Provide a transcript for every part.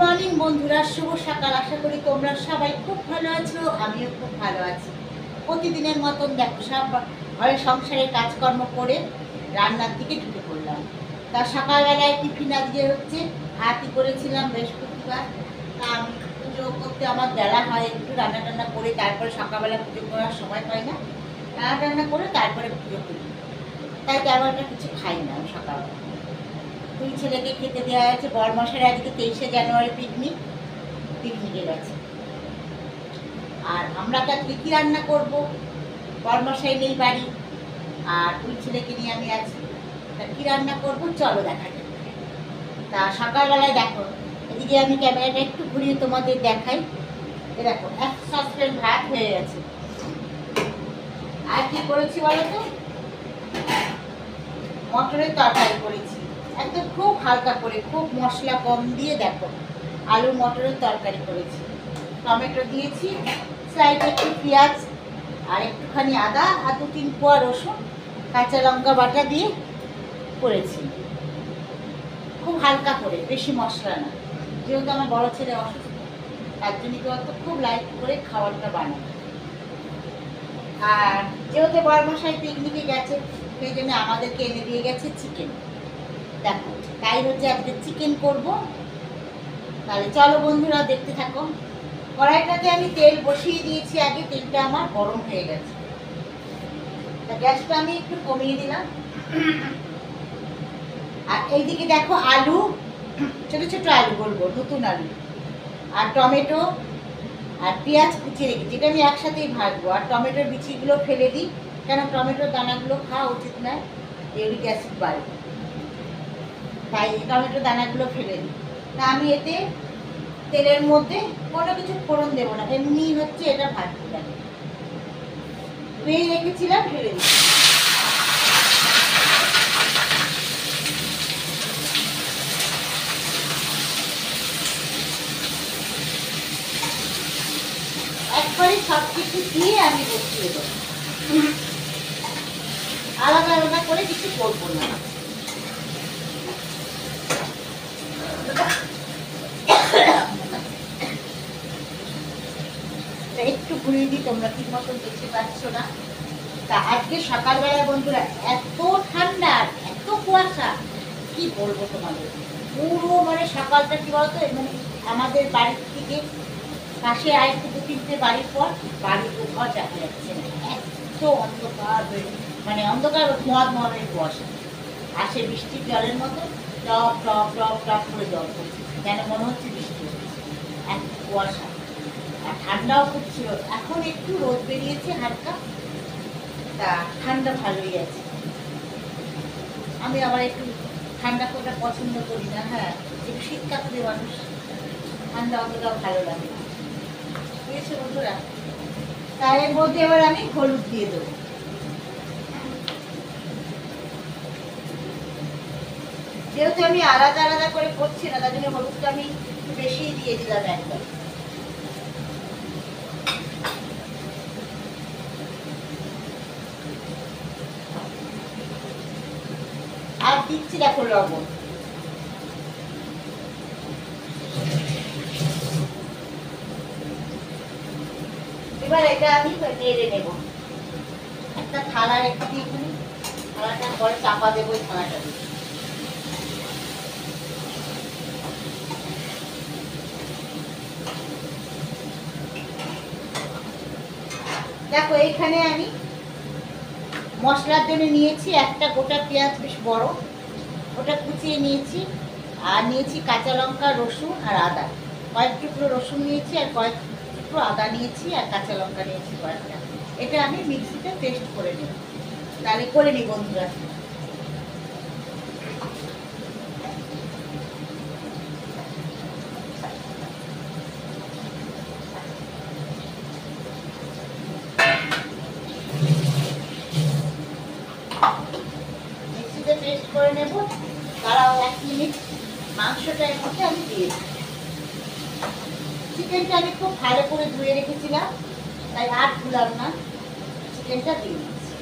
Morning বন্ধুরা, শুভ সকাল। আশা করি তোমরা সবাই খুব ভালো আছো, আমিও খুব ভালো আছি। প্রতিদিনের মতন দেখো সব ঘরের সংসারের কাজকর্ম করে রান্নার দিকে ঢুকে পড়লাম। তা সকালবেলায় টিফিন আজকে হচ্ছে ভাতই করেছিলাম, বৃহস্পতিবার। তা আমি পুজো করতে আমার বেলা হয়, একটু রান্না টান্না করে তারপরে সকালবেলা পুজো করার সময় পাই না, রান্না টান্না করে তারপরে পুজো করি। তাই তেমন একটা কিছু খাই না আমি সকালবেলা। দুই ছেলেকে খেতে দেওয়া হয়েছে। বরমশাই আজকে 23শে জানুয়ারি পিকনিকে গেছে। আর আমরা তো আজকে কী রান্না করবো, বরমশাই নেই বাড়ি, আর দুই ছেলেকে নিয়ে আমি আছি। তা কী রান্না করবো চলো দেখা যাক। তা সকালবেলায় দেখো, এদিকে আমি ক্যামেরাটা একটু ঘুরিয়ে তোমাদের দেখাই। এ দেখো, এক সসপ্যান ভাত হয়ে গেছে। আর কি করেছি বলো তো, মটরের তরকারি করেছি, একদম খুব হালকা করে, খুব মশলা কম দিয়ে। দেখো, আলু মটরের তরকারি করেছি, টমেটো দিয়েছি, সাইডে একটু পেঁয়াজ আর একটুখানি আদা আর 2-3 কোয়া রসুন, কাঁচা লঙ্কা বাটা দিয়ে করেছি। খুব হালকা করে, বেশি মশলা না, যেহেতু আমার বড় ছেলে অসুস্থ, তার জন্য তো খুব লাইট করে খাবারটা বানাই। আর যেহেতু বরমশাই পিকনিকে গেছে, সেই জন্য আমাদেরকে এনে দিয়ে গেছে চিকেন। দেখো, তাই হচ্ছে আজকে চিকেন করব। তাহলে চলো বন্ধুরা, দেখতে থাকো। কড়াইটাতে আমি তেল বসিয়ে দিয়েছি আগে, তেলটা আমার গরম হয়ে গেছে। তা গ্যাসটা আমি একটু কমিয়ে দিলাম। আর এইদিকে দেখো, আলু, ছোট ছোট আলু বলবো, নতুন আলু, আর টমেটো আর পেঁয়াজ কুচিয়ে রেখেছি, যেটা আমি একসাথেই ভাজবো। আর টমেটোর বিচিগুলো ফেলে দিই, কেন টমেটোর দানাগুলো খাওয়া উচিত নয়, ইউরিক অ্যাসিড বাড়ে, তাই টমেটোর দানাগুলো ফেলে দিই। তা আমি এতে তেলের মধ্যে কোনো কিছু ফোড়ন দেবো না, এমনি হচ্ছে এটা ভাজতে লাগে, ধুয়ে রেখেছিলাম, ফেলে দিই। একবারে সব কিছু দিয়ে আমি বসিয়ে দেবো, আলাদা আলাদা করে কিছু করবো না। একটু ঘুরিয়ে দিই, তোমরা ঠিক মতন দেখতে পাচ্ছ না। তা আজকে সকালবেলা বন্ধুরা এত ঠান্ডা, এত কুয়াশা, কি বলবো তোমাদের। পুরো মানে সকালটা কি বলতো, মানে আমাদের বাড়ির থেকে পাশে আর একটু 2-3টে বাড়ির পর বাড়িতে ঘর দেখা যাচ্ছে না, এত অন্ধকার হয়ে, মানে অন্ধকার মদের কুয়াশা আসে, বৃষ্টির জলের মতো টপ টপ টপ টপ করে জল পড়ছে, যেন মনে হচ্ছে বৃষ্টি হচ্ছে, এত কুয়াশা। আর ঠান্ডাও খুব ছিল, এখন একটু রোদ বেরিয়েছে হালকা, তা ঠান্ডা ভালোই আছে। আমি আবার একটু ঠান্ডা কোটা পছন্দ করি না, হ্যাঁ, একটু শীত কাপড়ে মানুষ, ঠান্ডা অতটাও ভালো লাগে না, বুঝেছো বন্ধুরা। তার এর মধ্যে এবার আমি হলুদ দিয়ে দেবো। যেহেতু আমি আলাদা আলাদা করে করছি না, তার জন্য হলুদটা আমি একটু বেশি দিয়ে দিলাম একদম। আর দিচ্ছি দেখো লবণ। এবার এটা আমি নেড়ে নেব, একটা থালা রেখে দিয়ে, থালাটা পরে চাপা দেবো, ওই থালাটা দিয়ে। দেখো, এইখানে আমি মশলার জন্য নিয়েছি একটা গোটা পেঁয়াজ, বেশ বড়, ওটা কুচিয়ে নিয়েছি। আর নিয়েছি কাঁচা লঙ্কা, রসুন আর আদা, কয়েক টুকরো রসুন নিয়েছি, আর কয়েক টুকরো আদা নিয়েছি, আর কাঁচা লঙ্কা নিয়েছি কয়েকটা। এটা আমি মিক্সিতে পেস্ট করে নেব। তাহলে করে নিই বন্ধুরা। মিক্সিতে পেস্ট করে নেব, তারাও 1 মিনিট। মাংসটা এর মধ্যে আমি দিয়ে দিই। চিকেনটা আমি খুব ভালো করে ধুয়ে রেখেছিলাম, তাই আর ধুলাম না, চিকেনটা দিয়ে দিচ্ছি।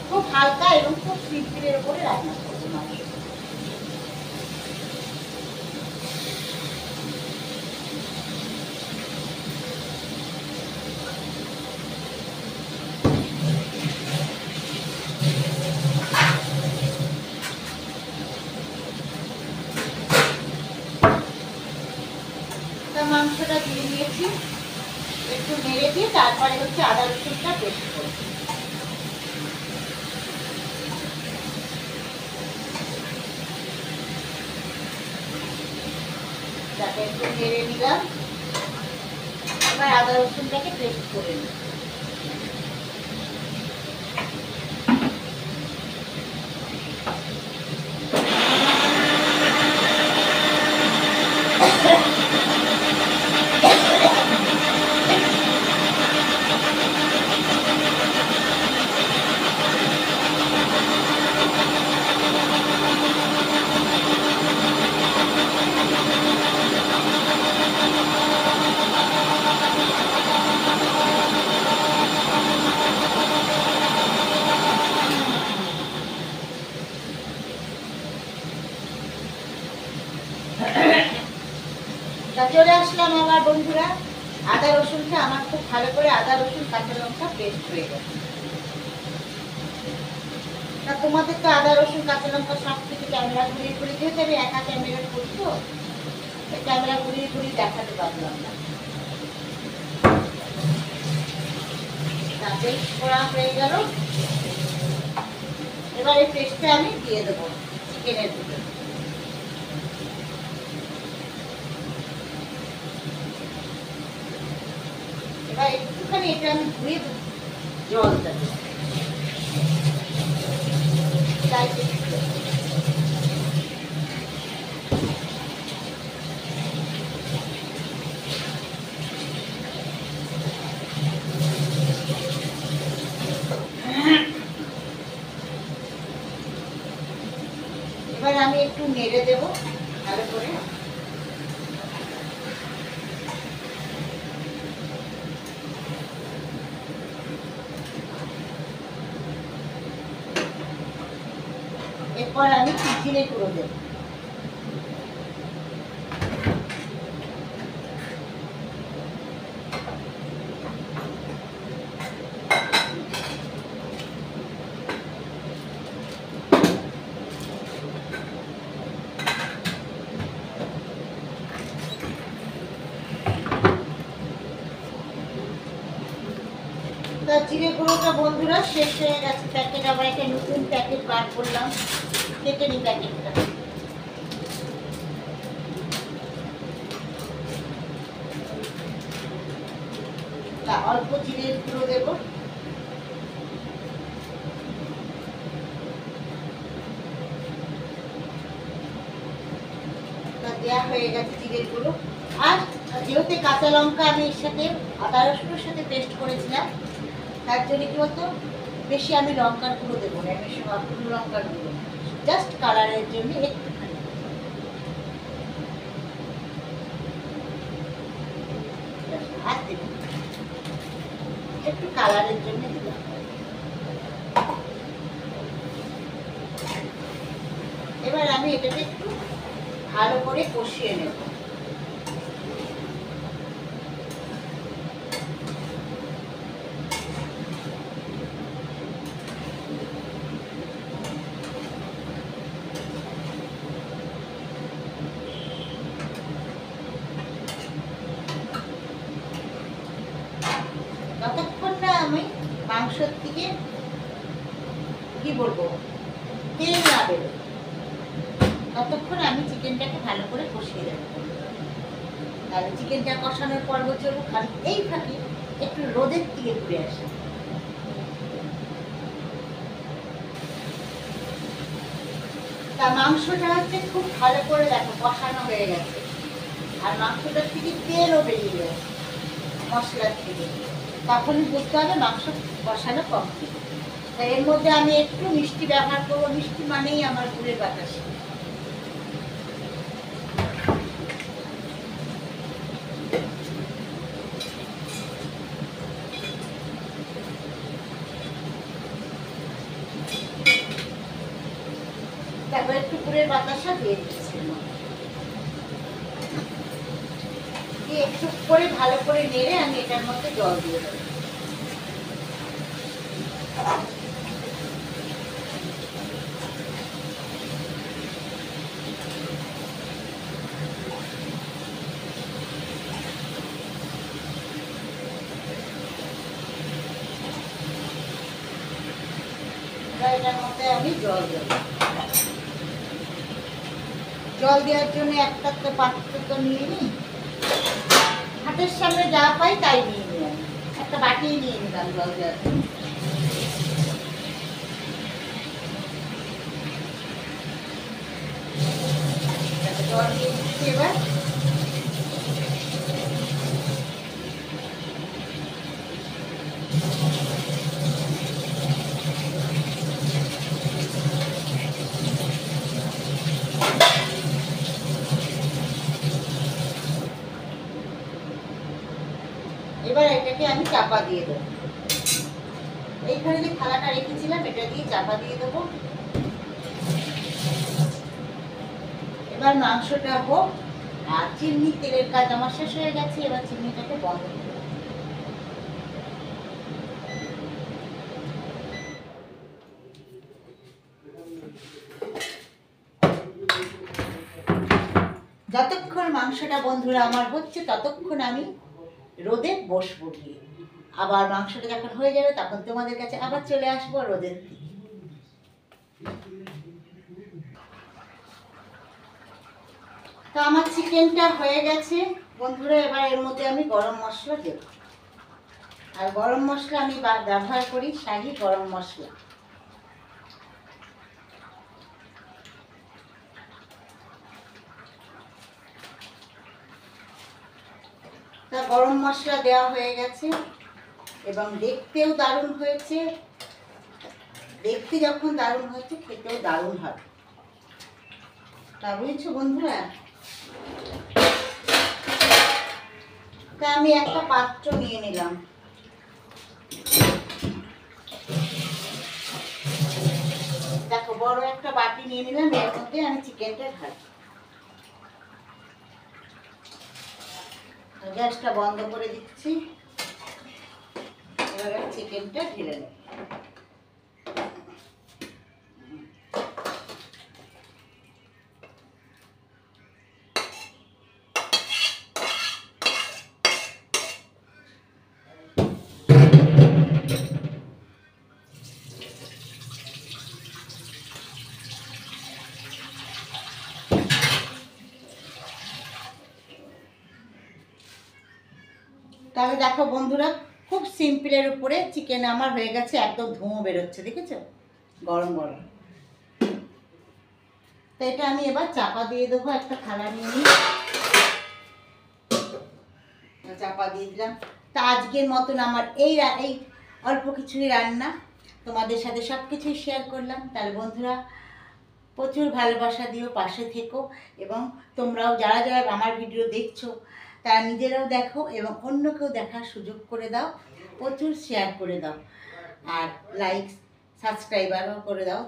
খুব হালকা এবং খুব সিম্পলের উপরে রান্না করবো মাংস। দিচ্ছি, একটু নেড়ে দিয়ে তারপরে হচ্ছে আদা রসুনটা পেস্ট করব। তাকে একটু নেড়ে নিলাম, এবার আদা রসুনটাকে পেস্ট করে নিই। চলে আসলাম আমার বন্ধুরা, আদা রসুনটা আমার খুব ভালো করে আদা রসুন কাঁচা লঙ্কা পেস্ট হয়ে গেছে। তা তোমাদের তো আদা রসুন কাঁচা লঙ্কা সব কিছু ক্যামেরা ঘুরিয়ে ঘুরিয়ে, যেহেতু আমি একা ক্যামেরা করছো, ক্যামেরা ঘুরিয়ে ঘুরিয়ে দেখাতে পারলাম না। পেস্ট করা হয়ে গেল, এবার এই পেস্টটা আমি দিয়ে দেবো চিকেনের ভিতরে। এবার একটুখানি এটা আমি ধুয়ে জলটা দেবো, এবার আমি একটু নেড়ে দেবো ভালো করে। এরপর আমি জিরে গুঁড়ো দেবো, জিরে গুঁড়োটা বন্ধুরা শেষ হয়ে গেছে, প্যাকেট আবার একটা নতুন প্যাকেট বার করলাম, কেটে নি প্যাকেটটা। অল্প জিরে গুঁড়ো দেব, দেওয়া হয়ে গেছে জিরে গুঁড়ো। আর যেহেতু কাঁচা লঙ্কা আমি এর সাথে আদা রসুনের সাথে পেস্ট করেছিলাম, তার জন্য কি হতো বেশি আমি লঙ্কার গুঁড়ো দেবো না, আমি সব লঙ্কার গুঁড়ো জাস্ট কালারের জন্য একটুখানি। আর দেব একটু কালারের জন্য দিলাম। এবার আমি এটাকে একটু ভালো করে কষিয়ে নেব। ততক্ষণ না আমি মাংসের থেকে কি বলবো তেল না বেরোয়, ততক্ষণ আমি চিকেনটাকে ভালো করে কষিয়ে দেবো। তাহলে চিকেনটা কষানোর পর্ব চলুক, আমি এই ফাঁকে একটু রোদের দিকে ঘুরে আসি। তা মাংসটা হচ্ছে খুব ভালো করে দেখো কষানো হয়ে গেছে, আর মাংসটার থেকে তেলও বেরিয়ে গেছে মশলার থেকে, তখনই বুঝতে হবে মাংস কষানো কমপ্লিট। তাই এর মধ্যে আমি একটু মিষ্টি ব্যবহার করবো, মিষ্টি মানেই আমার গুড়ের বাতাসা। তারপর একটু গুড়ের বাতাসা দিয়ে দিচ্ছি, একটু করে ভালো করে নেড়ে আমি এটার মধ্যে জল দিয়ে দেবো। আমি জল দেব। জল দেওয়ার জন্য একটা তো পাত্র তো নিয়ে নিই, হাতের সামনে যা পাই তাই নিয়ে নিই। আমি একটা বাটি নিয়ে নিলাম জল দেওয়ার জন্য। জল দিয়ে দিচ্ছি এবার। এবার এটাকে আমি চাপা দিয়ে দেবো। এইখানে যে থালাটা রেখেছিলাম এটা দিয়ে চাপা দিয়ে দেবো। এবার মাংসটা হোক। আর চিনি তেলের কাজ আমার শেষ হয়ে গেছে, এবার চিনিটাকে বন্ধ করে দেবো। যতক্ষণ মাংসটা বন্ধুরা আমার হচ্ছে ততক্ষণ আমি রোদে বসবো গিয়ে। আবার মাংসটা যখন হয়ে যাবে তখন তোমাদের কাছে আবার চলে আসবো রোদের দিকে। তো আমার চিকেনটা হয়ে গেছে বন্ধুরা। এবার এর মধ্যে আমি গরম মশলা দেব। আর গরম মশলা আমি ব্যবহার করি শাহি গরম মশলা। তা গরম মশলা দেওয়া হয়ে গেছে এবং দেখতেও দারুণ হয়েছে। দেখতে যখন দারুণ হয়েছে খেতেও দারুণ হবে। তা বুঝছো বন্ধুরা। তা আমি একটা পাত্র নিয়ে নিলাম। দেখো বড় একটা বাটি নিয়ে নিলাম, এর মধ্যে আমি চিকেনটা ঢালি। গ্যাসটা বন্ধ করে দিচ্ছি। এবার চিকেনটা ঢেলে নেব। তাহলে দেখো বন্ধুরা, খুব সিম্পলের উপরে চিকেন আমার হয়ে গেছে। একদম ধোঁয়া বেরোচ্ছে, দেখেছো? গরম গরম। তো এটা আমি এবার চাপা দিয়ে দেবো। একটা থালা নিয়ে নিই, চাপা দিয়ে দিলাম। তা আজকের মতন আমার এই অল্প কিছুই রান্না তোমাদের সাথে সব কিছুই শেয়ার করলাম। তাহলে বন্ধুরা প্রচুর ভালোবাসা দিও, পাশে থেকো এবং তোমরাও যারা যারা আমার ভিডিও দেখছো তারা নিজেরাও দেখো এবং অন্যকেও দেখার সুযোগ করে দাও। প্রচুর শেয়ার করে দাও আর লাইক সাবস্ক্রাইবারও করে দাও।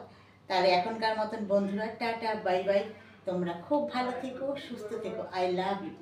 তাহলে এখনকার মতন বন্ধুরা টাটা বাই বাই। তোমরা খুব ভালো থেকো, সুস্থ থেকো। I love you.